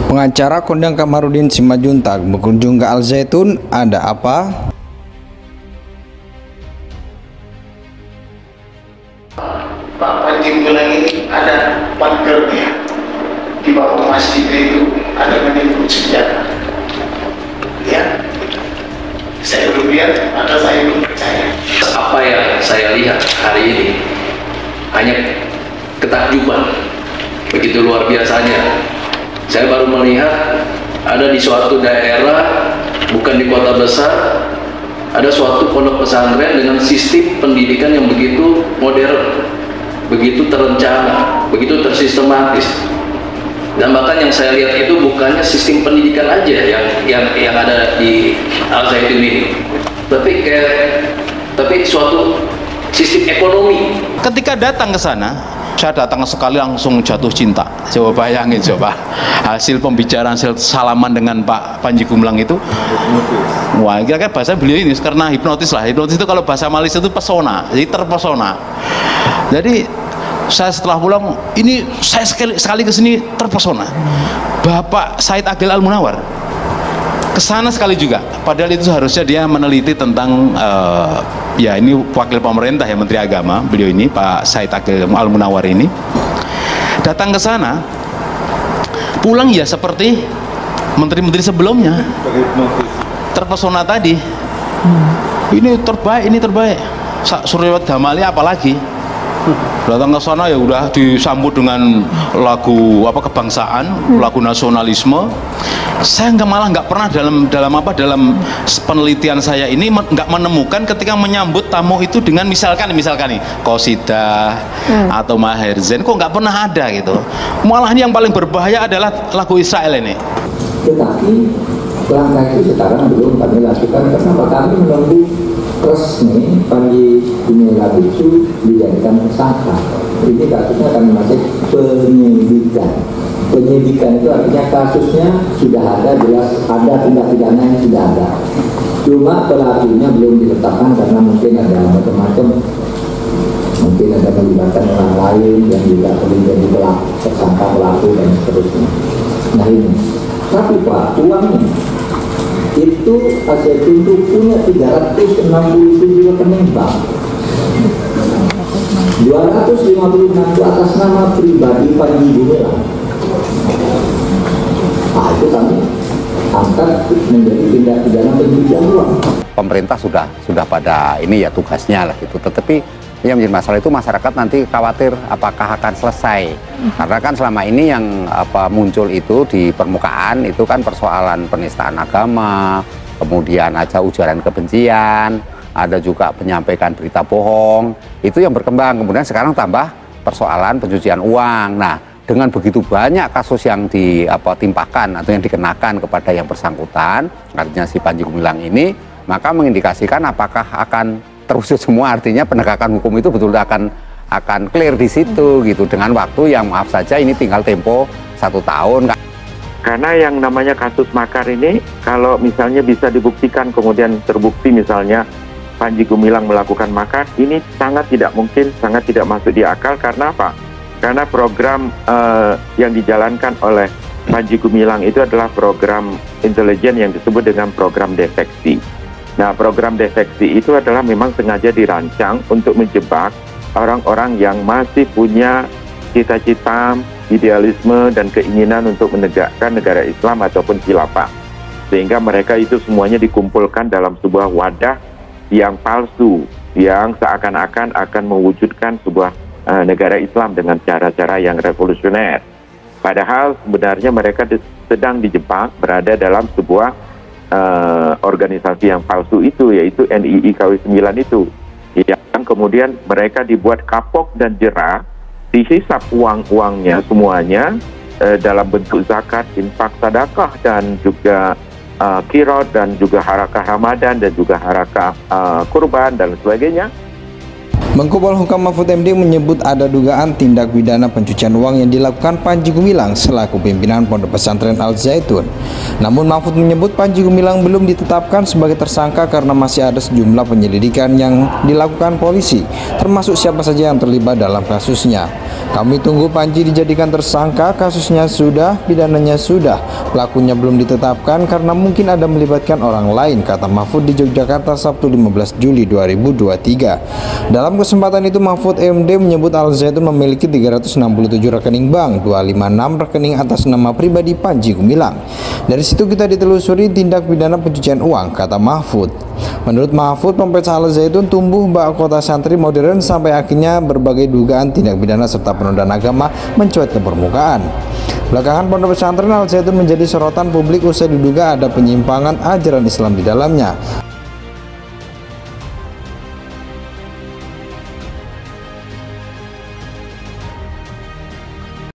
Pengacara kondang Kamarudin Simajuntak berkunjung ke Al Zaitun. Ada apa? Pak Panji Gumilang ini ada pagernya di bawah masjid itu, ada menembus senjata. Ya, saya belum lihat, maka saya belum percaya. Apa yang saya lihat hari ini hanya ketakjuban, begitu luar biasanya. Saya baru melihat ada di suatu daerah, bukan di kota besar, ada suatu pondok pesantren dengan sistem pendidikan yang begitu modern, begitu terencana, begitu tersistematis. Dan bahkan yang saya lihat itu bukannya sistem pendidikan aja yang ada di Al Zaitun ini, tapi suatu sistem ekonomi. Ketika datang ke sana, saya datang sekali langsung jatuh cinta. Coba bayangin coba hasil pembicaraan, hasil salaman dengan Pak Panji Gumilang itu. Wah, kira-kira bahasa beliau ini karena hipnotis lah. Hipnotis itu kalau bahasa Malaysia itu pesona, jadi terpesona. Jadi saya setelah pulang ini saya sekali ke sini terpesona. Bapak Said Agil Al-Munawar kesana sekali juga, padahal itu harusnya dia meneliti tentang ya ini wakil pemerintah ya, Menteri Agama beliau ini, Pak Said Agil Al-Munawar ini datang ke sana, pulang ya seperti menteri-menteri sebelumnya, terpesona tadi. Ini terbaik Suryawat Damali apalagi datang ke sana ya udah disambut dengan lagu kebangsaan, lagu nasionalisme. Saya malah nggak pernah dalam penelitian saya ini nggak menemukan ketika menyambut tamu itu dengan misalkan nih qasidah atau Maher Zain, kok nggak pernah ada gitu. Malah yang paling berbahaya adalah lagu Israel ini. Tetapi langkah itu sekarang belum kami lakukan karena kami menunggu resmi Panji Gumilang itu dijadikan tersangka. Ini kasusnya kami masih penyidikan. Penyidikan itu artinya kasusnya sudah ada, jelas ada tindak pidana yang sudah ada. Cuma pelakunya belum ditetapkan karena mungkin ada macam-macam. Mungkin ada melibatkan orang lain yang juga perlu jadi tersangka pelaku dan seterusnya. Nah ini. Tapi Pak, uangnya itu Al-Zaitun itu punya 367 penimbang, 256 itu atas nama pribadi Panji Gumilang. Nah itu kami angkat menjadi tindak pidana pencucian uang. Pemerintah sudah pada ini ya tugasnya lah gitu, tetapi yang menjadi masalah itu masyarakat nanti khawatir apakah akan selesai, karena kan selama ini yang muncul itu di permukaan itu kan persoalan penistaan agama, kemudian ada ujaran kebencian, ada juga penyampaikan berita bohong, itu yang berkembang. Kemudian sekarang tambah persoalan pencucian uang. Nah, dengan begitu banyak kasus yang ditimpakan atau yang dikenakan kepada yang bersangkutan, artinya si Panji Gumilang ini, maka mengindikasikan apakah akan terwujud semua, artinya penegakan hukum itu betul akan clear di situ gitu, dengan waktu yang maaf saja ini tinggal tempo 1 tahun. Karena yang namanya kasus makar ini, kalau misalnya bisa dibuktikan kemudian terbukti misalnya Panji Gumilang melakukan makar, ini sangat tidak mungkin, sangat tidak masuk di akal. Karena apa? Karena program yang dijalankan oleh Panji Gumilang itu adalah program intelijen yang disebut dengan program deteksi. Nah, program deteksi itu adalah memang sengaja dirancang untuk menjebak orang-orang yang masih punya cita-cita, idealisme, dan keinginan untuk menegakkan negara Islam ataupun khilafah. Sehingga mereka itu semuanya dikumpulkan dalam sebuah wadah yang palsu, yang seakan-akan akan mewujudkan sebuah negara Islam dengan cara-cara yang revolusioner. Padahal sebenarnya mereka sedang dijebak berada dalam sebuah organisasi yang palsu itu, yaitu NII KW 9 itu, yang kemudian mereka dibuat kapok dan jerah, dihisap uang-uangnya semuanya dalam bentuk zakat, infak, sedekah, dan juga qiraat, dan juga harakah Ramadan, dan juga harakah kurban dan sebagainya. Menko Polhukam Mahfud MD menyebut ada dugaan tindak pidana pencucian uang yang dilakukan Panji Gumilang selaku pimpinan Pondok Pesantren Al Zaitun. Namun Mahfud menyebut Panji Gumilang belum ditetapkan sebagai tersangka karena masih ada sejumlah penyelidikan yang dilakukan polisi, termasuk siapa saja yang terlibat dalam kasusnya. Kami tunggu Panji dijadikan tersangka, kasusnya sudah, pidananya sudah, pelakunya belum ditetapkan karena mungkin ada melibatkan orang lain, kata Mahfud di Yogyakarta Sabtu 15 Juli 2023. Dalam kesempatan itu Mahfud MD menyebut Al Zaitun memiliki 367 rekening bank, 256 rekening atas nama pribadi Panji Gumilang. Dari situ kita ditelusuri tindak pidana pencucian uang, kata Mahfud. Menurut Mahfud, Ponpes Al Zaitun tumbuh bak kota santri modern sampai akhirnya berbagai dugaan tindak pidana serta penodaan agama mencuat ke permukaan. Belakangan Pondok Pesantren Al Zaitun menjadi sorotan publik usai diduga ada penyimpangan ajaran Islam di dalamnya.